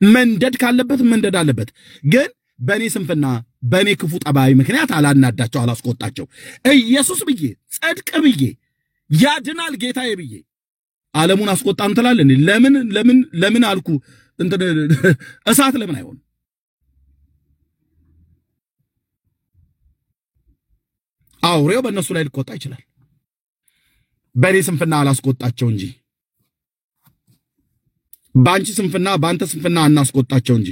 መንደድ ካለበት መንደድ አለበት። ግን በኔ ስንፍና በኔ ክፉ ጠባይ ምክንያት አላናዳቸው አላስቆጣቸው። ኢየሱስ ብዬ ጽድቅ ብዬ ያድናል ጌታዬ ብዬ ዓለሙን አስቆጣን ትላለህ። ለምን አልኩ እንትን እሳት ለምን አይሆን? አውሬው በእነሱ ላይ ሊቆጣ ይችላል። በኔ ስንፍና አላስቆጣቸው እንጂ ባንቺ ስንፍና ባንተ ስንፍና አናስቆጣቸው እንጂ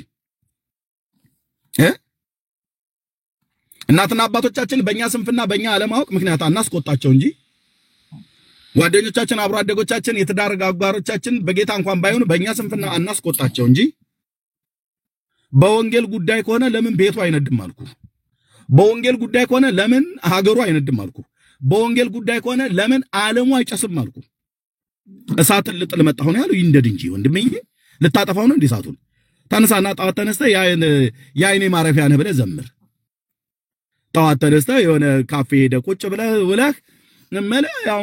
እናትና አባቶቻችን በእኛ ስንፍና በእኛ አለማወቅ ምክንያት አናስቆጣቸው እንጂ ጓደኞቻችን አብሮ አደጎቻችን የትዳር አጋሮቻችን በጌታ እንኳን ባይሆኑ በእኛ ስንፍና አናስቆጣቸው እንጂ በወንጌል ጉዳይ ከሆነ ለምን ቤቱ አይነድም አልኩ። በወንጌል ጉዳይ ከሆነ ለምን ሀገሩ አይነድም አልኩ። በወንጌል ጉዳይ ከሆነ ለምን ዓለሙ አይጨስም አልኩ። እሳትን ልጥል መጣሁ ነው ያለው። ይንደድ እንጂ ወንድሜ ልታጠፋው ነው እንዴ እሳቱን? ተነሳና ጣዋት ተነስተ የአይኔ ማረፊያ ነህ ብለህ ዘምር። ጣዋት ተነስተ የሆነ ካፌ ሄደ ቁጭ ብለህ ያው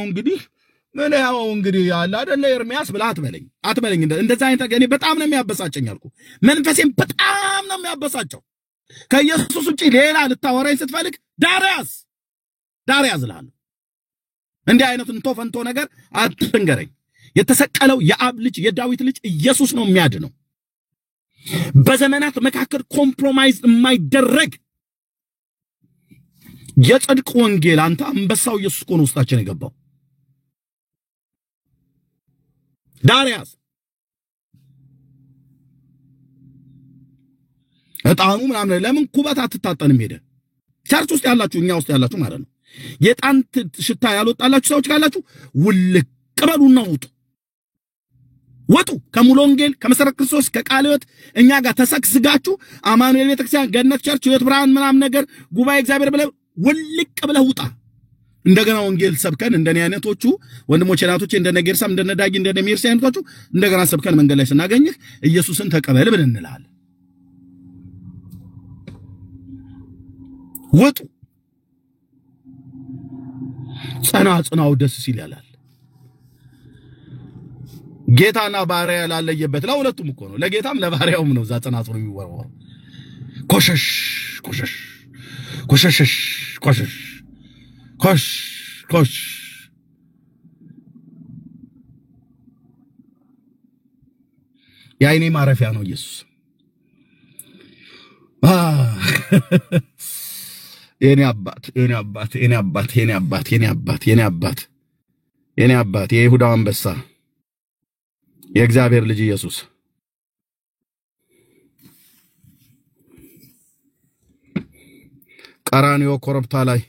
እንግዲህ ያለ አይደለ ኤርሚያስ ብለህ አትበለኝ። እንደዛ አይነት እኔ በጣም ነው የሚያበሳጨኝ አልኩ። መንፈሴን በጣም ነው የሚያበሳጨው። ከኢየሱስ ውጪ ሌላ ልታወራኝ ስትፈልግ ዳርያስ እልሃለሁ። እንዲህ አይነቱን ቶፈንቶ ነገር አትንገረኝ። የተሰቀለው የአብ ልጅ የዳዊት ልጅ ኢየሱስ ነው የሚያድነው። በዘመናት መካከል ኮምፕሮማይዝ የማይደረግ የጽድቅ ወንጌል አንተ አንበሳው ኢየሱስ እኮ ነው ውስጣችን የገባው። ዳርያስ እጣኑ ምናምን ለምን ኩበት አትታጠንም? ሄደ ቸርች ውስጥ ያላችሁ እኛ ውስጥ ያላችሁ ማለት ነው የጣን ሽታ ያልወጣላችሁ ሰዎች ካላችሁ ውልቅ በሉና ወጡ ከሙሉ ወንጌል ከመሰረት ክርስቶስ ከቃለ ሕይወት እኛ ጋር ተሰክስጋችሁ አማኑኤል ቤተክርስቲያን ገነት ቸርች ሕይወት ብርሃን ምናምን ነገር ጉባኤ እግዚአብሔር ብለህ ውልቅ ብለህ ውጣ። እንደገና ወንጌል ሰብከን እንደኔ አይነቶቹ ወንድሞቼ እናቶቼ እንደነ ጌርሳም እንደነ ዳጊ እንደነ ሜርሲ አይነቶቹ እንደገና ሰብከን መንገድ ላይ ስናገኝህ ኢየሱስን ተቀበል ብለን እንላለን። ወጡ ጸናጽናው ደስ ሲል ያላል። ጌታና ባሪያ ያላለየበት ለሁለቱም እኮ ነው። ለጌታም ለባሪያውም ነው። ዛ ጸናጽኑ የሚወረወረው ኮሽ የአይኔ ማረፊያ ነው ኢየሱስ። የኔ አባት የይሁዳው አንበሳ የእግዚአብሔር ልጅ ኢየሱስ ቀራንዮ ኮረብታ ላይ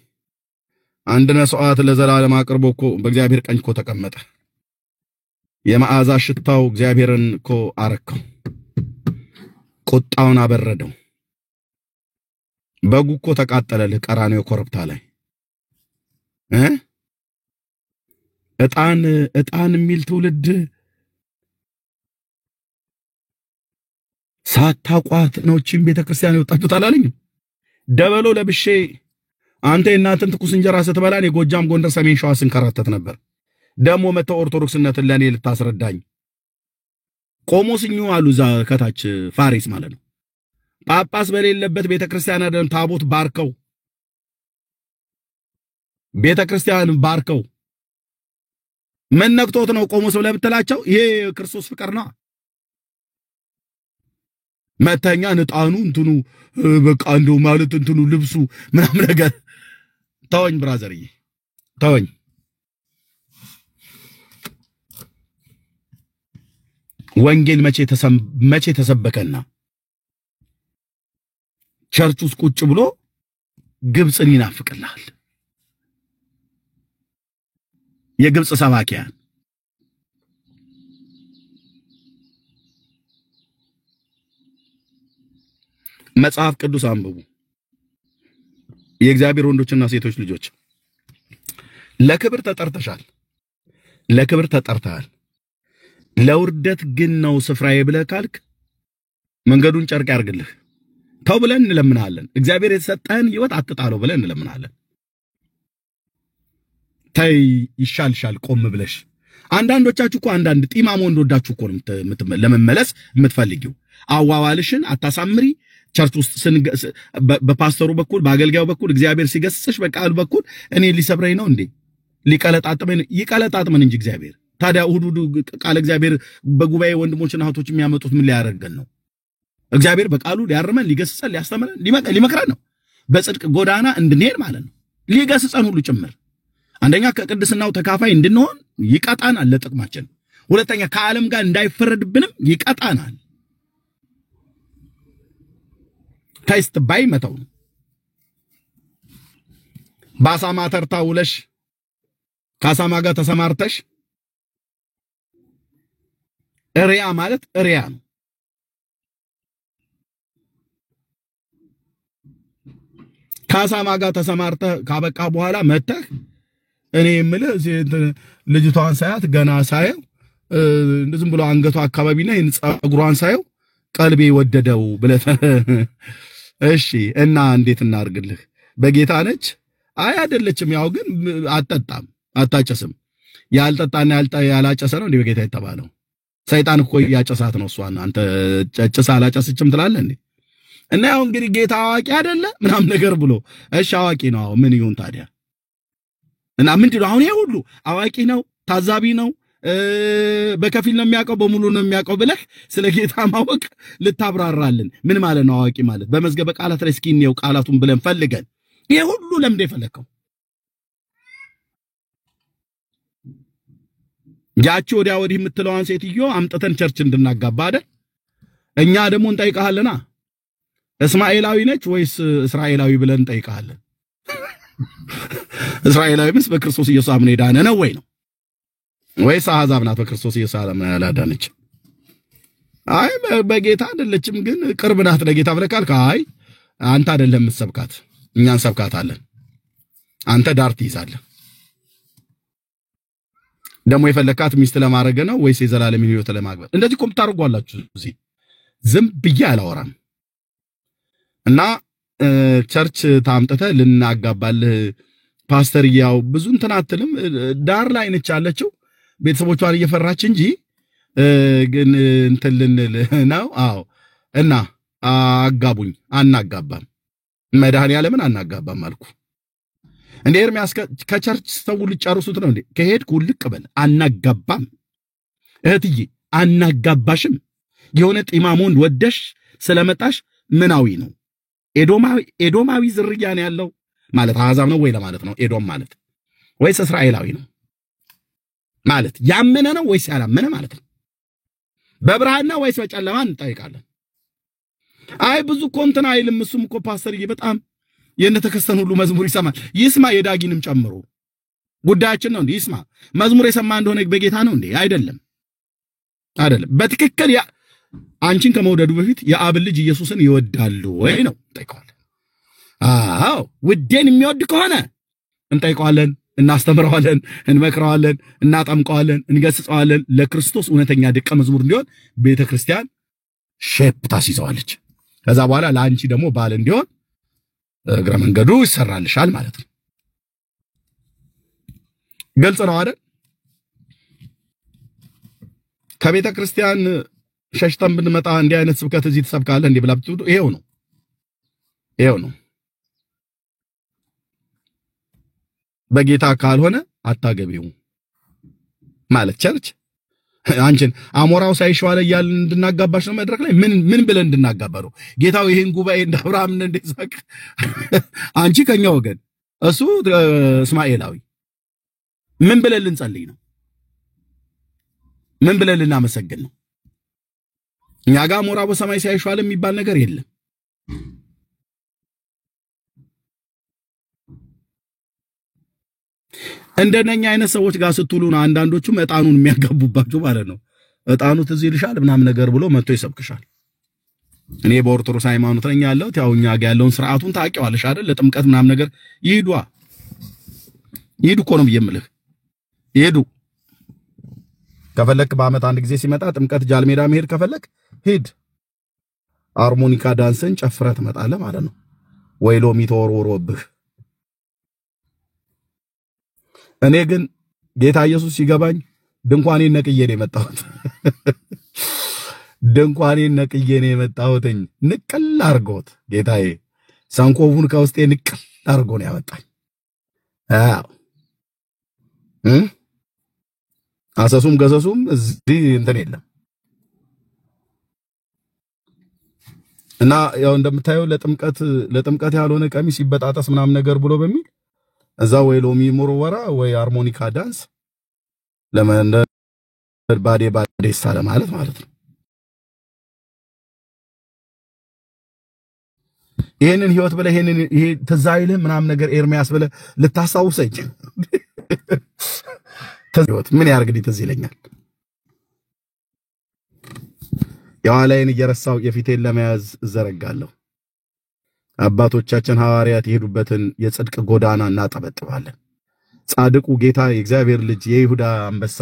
አንድ መስዋዕት ለዘላለም አቅርቦ እኮ በእግዚአብሔር ቀኝ እኮ ተቀመጠ። የመዓዛ ሽታው እግዚአብሔርን እኮ አረከው፣ ቁጣውን አበረደው። በጉ እኮ ተቃጠለልህ ቀራንዮ ኮረብታ ላይ ዕጣን የሚል ትውልድ ሳታቋት ነው እቺን ቤተክርስቲያን የወጣችሁት አላለኝም? ደበሎ ለብሼ አንተ እናንተን ትኩስ እንጀራ ስትበላን የጎጃም ጎንደር ሰሜን ሸዋ ስንከራተት ነበር። ደሞ መተው ኦርቶዶክስነትን ለኔ ልታስረዳኝ ቆሞስኙ አሉ ዛ ከታች ፋሪስ ማለት ነው። ጳጳስ በሌለበት ቤተክርስቲያን አይደለም ታቦት ቤተክርስቲያን ባርከው ምን ነክቶት ነው ቆሞስ ብለህ ብትላቸው ይሄ ክርስቶስ ፍቅር ነው። መተኛ ንጣኑ እንትኑ በቃ እንደው ማለት እንትኑ ልብሱ ምናምን ነገር ተወኝ ብራዘርዬ ተወኝ። ወንጌል መቼ ተሰበከና ቸርች ውስጥ ቁጭ ብሎ ግብጽን ይናፍቅልሃል። የግብጽ ሰባኪያን መጽሐፍ ቅዱስ አንብቡ። የእግዚአብሔር ወንዶችና ሴቶች ልጆች ለክብር ተጠርተሻል፣ ለክብር ተጠርተሃል። ለውርደት ግን ነው ስፍራዬ ብለህ ካልክ መንገዱን ጨርቅ ያርግልህ። ተው ብለን እንለምናለን። እግዚአብሔር የተሰጠህን ሕይወት አትጣለው ብለን እንለምናለን። ተይ ይሻልሻል ቆም ብለሽ። አንዳንዶቻችሁ እኮ አንዳንድ ጢማም ወንዶዳችሁ እኮ ለመመለስ የምትፈልጊው አዋዋልሽን አታሳምሪ። ቸርች ውስጥ በፓስተሩ በኩል በአገልጋዩ በኩል እግዚአብሔር ሲገስጽሽ በቃሉ በኩል እኔ ሊሰብረኝ ነው እንዴ? ይቀለጣጥመን እንጂ እግዚአብሔር። ታዲያ እሁድ ቃል እግዚአብሔር በጉባኤ ወንድሞችና እህቶች የሚያመጡት ምን ሊያደርገን ነው? እግዚአብሔር በቃሉ ሊያርመን፣ ሊገስጸን፣ ሊያስተምረን፣ ሊመክረን ነው። በጽድቅ ጎዳና እንድንሄድ ማለት ነው። ሊገስጸን ሁሉ ጭምር። አንደኛ ከቅድስናው ተካፋይ እንድንሆን ይቀጣናል ለጥቅማችን። ሁለተኛ ከዓለም ጋር እንዳይፈረድብንም ይቀጣናል። ታይስት ባይ መተው ነው። በአሳማ ተርታ ውለሽ ከአሳማ ጋር ተሰማርተሽ እሪያ ማለት እሪያ ነው። ከአሳማ ጋር ተሰማርተህ ካበቃ በኋላ መተህ እኔ የምልህ ልጅቷን ሳያት ገና ሳየው ዝም ብሎ አንገቷ አካባቢና ጸጉሯን ሳየው ቀልቤ ወደደው ብለህ እሺ እና እንዴት እናርግልህ? በጌታ ነች? አይ አይደለችም። ያው ግን አትጠጣም አታጨስም። ያልጠጣና ያላጨሰ ነው እንዴ በጌታ የተባለው? ሰይጣን እኮ ያጨሳት ነው እሷን። አንተ ጨጭሳ አላጨስችም ትላለህ እንዴ? እና ያው እንግዲህ ጌታ አዋቂ አይደለ ምናም ነገር ብሎ እሺ አዋቂ ነው። ምን ይሁን ታዲያ? እና ምንድነው አሁን ይሄ ሁሉ አዋቂ ነው ታዛቢ ነው በከፊል ነው የሚያውቀው በሙሉ ነው የሚያውቀው ብለህ ስለ ጌታ ማወቅ ልታብራራልን ምን ማለት ነው? አዋቂ ማለት በመዝገበ ቃላት ላይ እስኪ እንየው ቃላቱን ብለን ፈልገን ይሄ ሁሉ ለምንድን የፈለከው? ያቺ ወዲያ ወዲህ የምትለዋን ሴትዮ አምጥተን ቸርች እንድናጋባ አይደል? እኛ ደግሞ እንጠይቃለና እስማኤላዊ ነች ወይስ እስራኤላዊ ብለን እንጠይቃለን። እስራኤላዊ ምስ በክርስቶስ ኢየሱስ አምነ ዳነ ነው ወይ ነው ወይስ አሕዛብ ናት በክርስቶስ ኢየሱስ አምነ ያላዳነች? አይ በጌታ አይደለችም ግን ቅርብ ናት ለጌታ ብለህ ካልክ አይ አንተ አይደለም የምትሰብካት እኛ እንሰብካታለን። አንተ ዳር ትይዛለህ። ደግሞ የፈለካት ሚስት ለማድረግ ነው ወይስ የዘላለም ሕይወት ለማግባት? እንደዚህ እኮ የምታደርጓላችሁ እዚህ። ዝም ብዬ አላወራም። እና ቸርች ታምጥተህ ልናጋባልህ ፓስተር ያው ብዙ እንትን አትልም። ዳር ላይ ነች ያለችው ቤተሰቦቿን እየፈራች እንጂ ግን እንትን ልንል ነው። አዎ እና አጋቡኝ። አናጋባም። መድኃኒዓለምን አናጋባም አልኩ እንዴ? ኤርሚያስ ከቸርች ሰው ልጨርሱት ነው እንዴ? ከሄድኩ ልቅ በል። አናጋባም እህትዬ፣ አናጋባሽም። የሆነ ጢማሞን ወደሽ ስለመጣሽ ምናዊ ነው? ኤዶማዊ ዝርያ ነው ያለው ማለት አሕዛብ ነው ወይ ለማለት ነው? ኤዶም ማለት ወይስ እስራኤላዊ ነው ማለት? ያመነ ነው ወይስ ያላመነ ማለት ነው? በብርሃን ነው ወይስ በጨለማ እንጠይቃለን። አይ ብዙ ኮንተና አይልም። እሱም እኮ ፓስተርዬ በጣም የነተከስተን ሁሉ መዝሙር ይሰማል። ይስማ፣ የዳጊንም ጨምሮ ጉዳያችን ነው እንዴ? ይስማ። መዝሙር የሰማ እንደሆነ በጌታ ነው እንዴ? አይደለም አይደለም። በትክክል አንቺን ከመውደዱ በፊት የአብ ልጅ ኢየሱስን ይወዳሉ ወይ ነው እንጠይቀዋለን። አዎ ውዴን የሚወድ ከሆነ እንጠይቀዋለን፣ እናስተምረዋለን፣ እንመክረዋለን፣ እናጠምቀዋለን፣ እንገስጸዋለን። ለክርስቶስ እውነተኛ ደቀ መዝሙር እንዲሆን ቤተክርስቲያን ሼፕ ታስይዘዋለች። ከዛ በኋላ ለአንቺ ደግሞ ባል እንዲሆን እግረ መንገዱ ይሰራልሻል ማለት ነው። ግልጽ ነው አይደል? ከቤተ ክርስቲያን ሸሽተን ብንመጣ እንዲህ አይነት ስብከት እዚህ ተሰብካለህ እንዲህ ብላ ብትሉ ይሄው ነው። በጌታ ካልሆነ አታገቢው ማለት ቸርች አንቺን አሞራው ሳይሸዋለ እያል እንድናጋባሽ ነው መድረክ ላይ ምን ብለን እንድናጋባው? ጌታው ይሄን ጉባኤ እንደ አብርሃም እንደ ይስሐቅ አንቺ ከኛ ወገን እሱ እስማኤላዊ ምን ብለን ልንጸልይ ነው? ምን ብለን ልናመሰግን ነው? እኛ ጋር አሞራው በሰማይ ሳይሸዋለ የሚባል ነገር የለም። እንደነኛ አይነት ሰዎች ጋር ስትሉ ነው አንዳንዶቹም ዕጣኑን የሚያጋቡባችሁ ማለት ነው። ዕጣኑ ትዝ ይልሻል ምናምን ነገር ብሎ መጥቶ ይሰብክሻል። እኔ በኦርቶዶክስ ሃይማኖት ነኝ ያለሁት። ያው እኛ ጋር ያለውን ስርዓቱን ታውቂዋለሽ አይደል? ለጥምቀት ምናምን ነገር ይሄዱ እኮ ነው የምልህ። ይሄዱ ከፈለክ በአመት አንድ ጊዜ ሲመጣ ጥምቀት ጃልሜዳ መሄድ ከፈለክ ሂድ። ሃርሞኒካ ዳንስን ጨፍረህ ትመጣለህ ማለት ነው። ወይ ሎሚ ተወርወሮብህ። እኔ ግን ጌታ ኢየሱስ ሲገባኝ ድንኳኔን ነቅዬ ነው የመጣሁት። ድንኳኔን ነቅዬ ነው የመጣሁት። ንቅል አርጎት ጌታዬ ሳንኮቡን ከውስጤ ንቅል አርጎ ነው ያወጣኝ። አዎ አሰሱም ገሰሱም እዚህ እንትን የለም። እና ያው እንደምታየው ለጥምቀት ያልሆነ ቀሚስ ይበጣጣስ ምናምን ነገር ብሎ በሚል እዛ ወይ ሎሚ ሞሮወራ ወይ ሃርሞኒካ ዳንስ ለመንደር ባዴ ሳለ ማለት ነው። ይሄንን ህይወት ብለህ ይሄ ተዛይልህ ምናምን ነገር ኤርሚያስ ብለህ ልታሳውሰኝ ተዝይወት ምን ያርግልኝ? ተዝ ይለኛል። የኋላዬን እየረሳው የፊቴን ለመያዝ እዘረጋለሁ። አባቶቻችን ሐዋርያት የሄዱበትን የጽድቅ ጎዳና እናጠበጥባለን። ጻድቁ ጌታ የእግዚአብሔር ልጅ የይሁዳ አንበሳ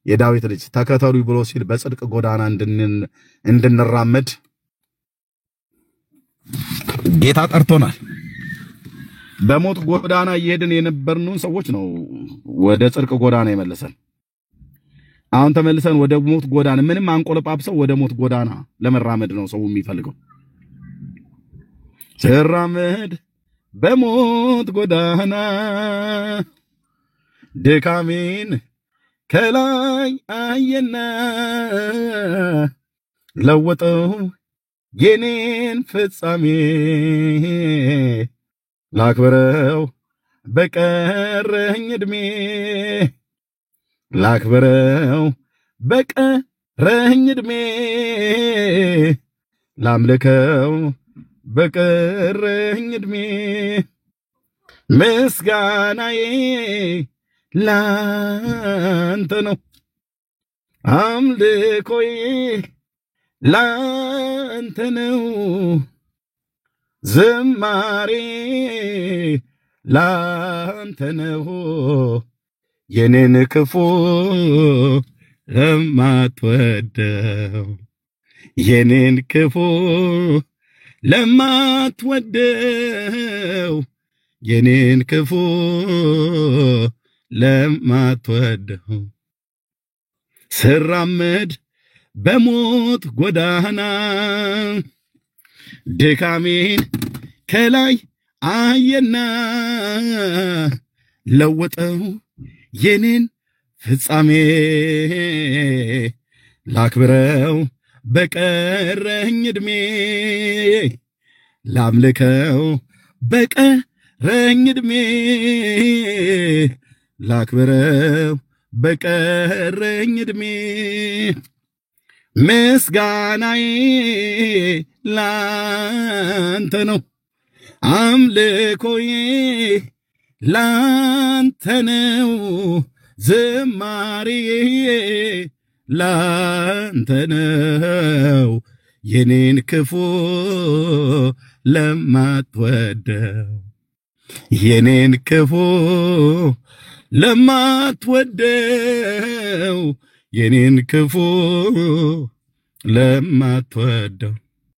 የዳዊት ልጅ ተከተሉ ብሎ ሲል በጽድቅ ጎዳና እንድንራመድ ጌታ ጠርቶናል። በሞት ጎዳና እየሄድን የነበርነውን ሰዎች ነው ወደ ጽድቅ ጎዳና የመለሰን። አሁን ተመልሰን ወደ ሞት ጎዳና ምንም አንቆለጳጵሰው ወደ ሞት ጎዳና ለመራመድ ነው ሰው የሚፈልገው። ስራመድ በሞት ጎዳና ድካሜን ከላይ አየና ለወጠው የኔን ፍጻሜ ላክብረው በቀረኝ እድሜ ላክብረው በቀረኝ እድሜ ላምልከው በቀረኝ እድሜ ምስጋናዬ ላንተ ነው አምልኮዬ ላንተ ነው ዝማሬ ላንተ ነው የኔን ክፉ ለማትወደው የኔን ክፉ ለማትወደው የኔን ክፉ ለማትወደው ስራመድ በሞት ጎዳና ድካሜን ከላይ አየና ለወጠው የኔን ፍጻሜ ላክብረው በቀረኝ እድሜ ላምልከው በቀረኝ እድሜ ላክብረው በቀረኝ እድሜ ምስጋናዬ ላንተ ነው አምልኮዬ ላንተ ነው ዝማሬ ላንተ ነው የኔን ክፉ ለማትወደው የኔን ክፉ ለማትወደው የኔን ክፉ ለማትወደው